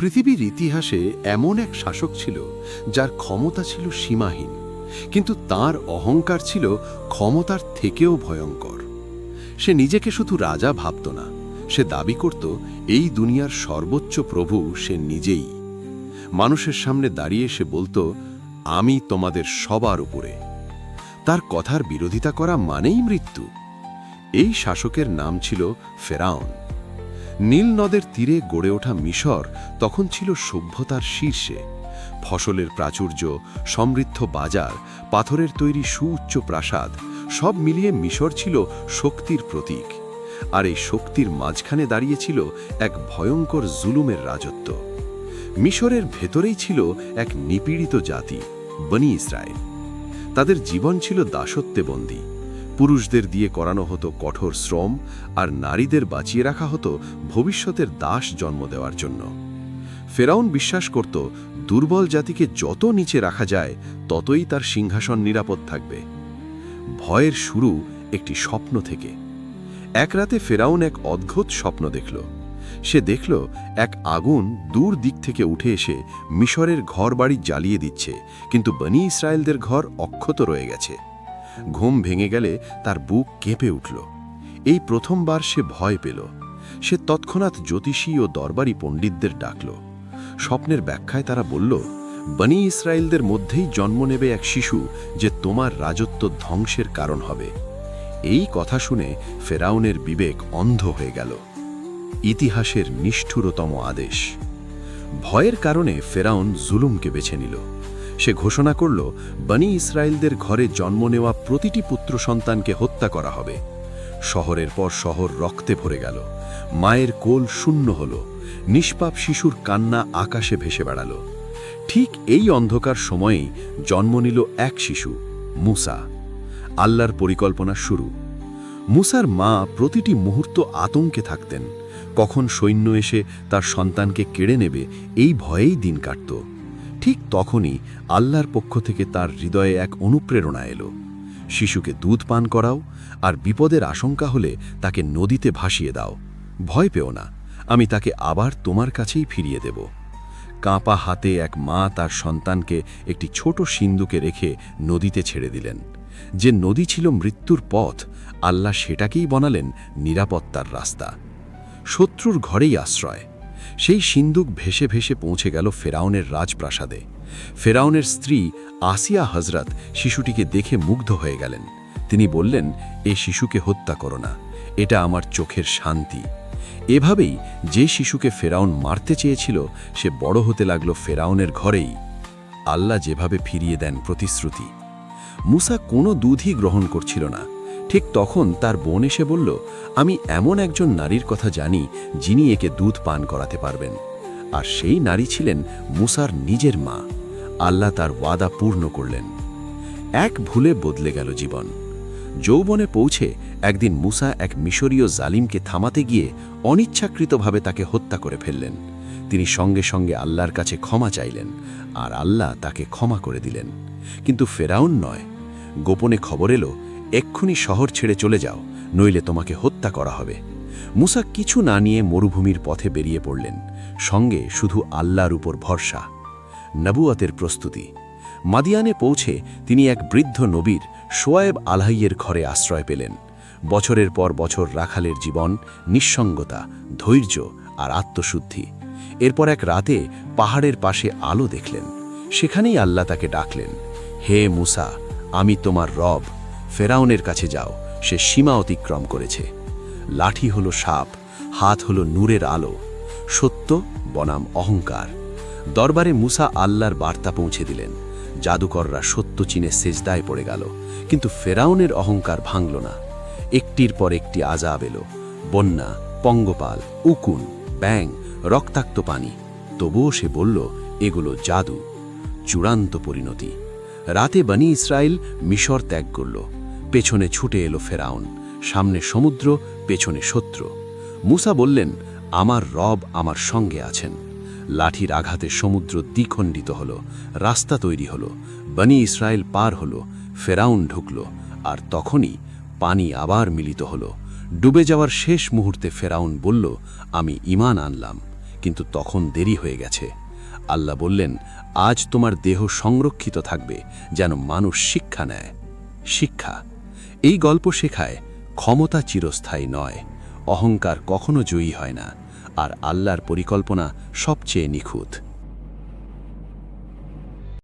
পৃথিবীর ইতিহাসে এমন এক শাসক ছিল যার ক্ষমতা ছিল সীমাহীন, কিন্তু তার অহংকার ছিল ক্ষমতার থেকেও ভয়ঙ্কর। সে নিজেকে শুধু রাজা ভাবত না, সে দাবি করত এই দুনিয়ার সর্বোচ্চ প্রভু সে নিজেই। মানুষের সামনে দাঁড়িয়ে সে বলতো, আমি তোমাদের সবার উপরে। তার কথার বিরোধিতা করা মানেই মৃত্যু। এই শাসকের নাম ছিল ফেরাউন। নীল নদের তীরে গড়ে ওঠা মিশর তখন ছিল সভ্যতার শীর্ষে। ফসলের প্রাচুর্য, সমৃদ্ধ বাজার, পাথরের তৈরি সুউচ্চ প্রাসাদ, সব মিলিয়ে মিশর ছিল শক্তির প্রতীক। আর এই শক্তির মাঝখানে দাঁড়িয়েছিল এক ভয়ঙ্কর জুলুমের রাজত্ব। মিশরের ভেতরেই ছিল এক নিপীড়িত জাতি, বনি ইসরায়েল। তাদের জীবন ছিল দাসত্বে বন্দী। পুরুষদের দিয়ে করানো হতো কঠোর শ্রম, আর নারীদের বাঁচিয়ে রাখা হতো ভবিষ্যতের দাস জন্ম দেওয়ার জন্য। ফেরাউন বিশ্বাস করত, দুর্বল জাতিকে যত নিচে রাখা যায় ততই তার সিংহাসন নিরাপদ থাকবে। ভয়ের শুরু একটি স্বপ্ন থেকে। এক রাতে ফেরাউন এক অদ্ভুত স্বপ্ন দেখল। সে দেখল এক আগুন দূর দিক থেকে উঠে এসে মিশরের ঘরবাড়ি জ্বালিয়ে দিচ্ছে, কিন্তু বনি ইসরায়েলদের ঘর অক্ষত রয়ে গেছে। ঘুম ভেঙে গেলে তার বুক কেঁপে উঠল। এই প্রথমবার সে ভয় পেল। সে তৎক্ষণাৎ জ্যোতিষী ও দরবারি পণ্ডিতদের ডাকল। স্বপ্নের ব্যাখ্যায় তারা বলল, বনি ইসরায়েলদের মধ্যেই জন্ম নেবে এক শিশু, যে তোমার রাজত্ব ধ্বংসের কারণ হবে। এই কথা শুনে ফেরাউনের বিবেক অন্ধ হয়ে গেল। ইতিহাসের নিষ্ঠুরতম আদেশ। ভয়ের কারণে ফেরাউন জুলুমকে বেছে নিল। সে ঘোষণা করল, বনি ইসরায়েলদের ঘরে জন্ম নেওয়া প্রতিটি পুত্র সন্তানকে হত্যা করা হবে। শহরের পর শহর রক্তে ভরে গেল। মায়ের কোল শূন্য হল। নিষ্পাপ শিশুর কান্না আকাশে ভেসে বেড়াল। ঠিক এই অন্ধকার সময়েই জন্ম নিল এক শিশু, মুসা। আল্লাহর পরিকল্পনা শুরু। মুসার মা প্রতিটি মুহূর্ত আতঙ্কে থাকতেন। কখন সৈন্য এসে তার সন্তানকে কেড়ে নেবে, এই ভয়েই দিন কাটত। ঠিক তখনই আল্লাহর পক্ষ থেকে তার হৃদয়ে এক অনুপ্রেরণা এলো। শিশুকে দুধ পান করাও, আর বিপদের আশঙ্কা হলে তাকে নদীতে ভাসিয়ে দাও। ভয় পেও না, আমি তাকে আবার তোমার কাছেই ফিরিয়ে দেব। কাঁপা হাতে এক মা তার সন্তানকে একটি ছোট সিন্দুকে রেখে নদীতে ছেড়ে দিলেন। যে নদী ছিল মৃত্যুর পথ, আল্লাহ সেটাকেই বানালেন নিরাপত্তার রাস্তা। শত্রুর ঘরেই আশ্রয়। সেই সিন্দুক ভেসে ভেসে পৌঁছে গেল ফেরাউনের রাজপ্রাসাদে। ফেরাউনের স্ত্রী আসিয়া হজরত শিশুটিকে দেখে মুগ্ধ হয়ে গেলেন। তিনি বললেন, এ শিশুকে হত্যা করো না, এটা আমার চোখের শান্তি। এভাবেই যে শিশুকে ফেরাউন মারতে চেয়েছিল, সে বড় হতে লাগল ফেরাউনের ঘরেই। আল্লাহ যেভাবে ফিরিয়ে দেন প্রতিশ্রুতি। মুসা কোনো দুধই গ্রহণ করছিল না। ঠিক তখন তার বোন এসে বলল, আমি এমন একজন নারীর কথা জানি যিনি একে দুধ পান করাতে পারবেন। আর সেই নারী ছিলেন মুসার নিজের মা। আল্লাহ তার ওয়াদা পূর্ণ করলেন। এক ভুলে বদলে গেল জীবন। যৌবনে পৌঁছে একদিন মুসা এক মিশরীয় জালিমকে থামাতে গিয়ে অনিচ্ছাকৃতভাবে তাকে হত্যা করে ফেললেন। তিনি সঙ্গে সঙ্গে আল্লাহর কাছে ক্ষমা চাইলেন, আর আল্লাহ তাকে ক্ষমা করে দিলেন। কিন্তু ফেরাউন নয়। গোপনে খবর এলো, এক্ষুনি শহর ছেড়ে চলে যাও, নইলে তোমাকে হত্যা করা হবে। মুসা কিছু না নিয়ে মরুভূমির পথে বেরিয়ে পড়লেন, সঙ্গে শুধু আল্লাহর উপর ভরসা। নবুয়তের প্রস্তুতি। মাদিয়ানে পৌঁছে তিনি এক বৃদ্ধ নবীর শোয়েব আলাইয়ের ঘরে আশ্রয় পেলেন। বছরের পর বছর রাখালের জীবন, নিঃসঙ্গতা, ধৈর্য আর আত্মশুদ্ধি। এরপর এক রাতে পাহাড়ের পাশে আলো দেখলেন। সেখানেই আল্লাহ তাকে ডাকলেন, হে মুসা, আমি তোমার রব। ফেরাউনের কাছে যাও, সে সীমা অতিক্রম করেছে। লাঠি হলো সাপ, হাত হলো নূরের আলো। সত্য বনাম অহংকার। দরবারে মুসা আল্লাহর বার্তা পৌঁছে দিলেন। জাদুকররা সত্য চিনে সেজদায় পড়ে গেল, কিন্তু ফেরাউনের অহংকার ভাঙল না। একটির পর একটি আযাব এলো। বন্যা, পঙ্গপাল, উকুন, ব্যাং, রক্তাক্ত পানি। তবুও সে বলল, এগুলো জাদু। চূড়ান্ত পরিণতি। রাতে বনি ইসরায়েল মিশর ত্যাগ করল। পেছনে ছুটে এলো ফেরাউন। সামনে সমুদ্র, পেছনে শত্রু। মুসা বললেন, আমার রব আমার সঙ্গে আছেন। লাঠির আঘাতে সমুদ্র দ্বিখণ্ডিত হল, রাস্তা তৈরি হল। বনি ইসরায়েল পার হল, ফেরাউন ঢুকল। আর তখনই পানি আবার মিলিত হল। ডুবে যাওয়ার শেষ মুহূর্তে ফেরাউন বলল, আমি ঈমান আনলাম। কিন্তু তখন দেরি হয়ে গেছে। আল্লাহ বললেন, আজ তোমার দেহ সংরক্ষিত থাকবে, যেন মানুষ শিক্ষা নেয়। শিক্ষা। এই গল্প শেখায় ক্ষমতা চিরস্থায়ী নয়, অহংকার কখনো জয়ী হয় না, আর আল্লাহর পরিকল্পনা সবচেয়ে নিখুঁত।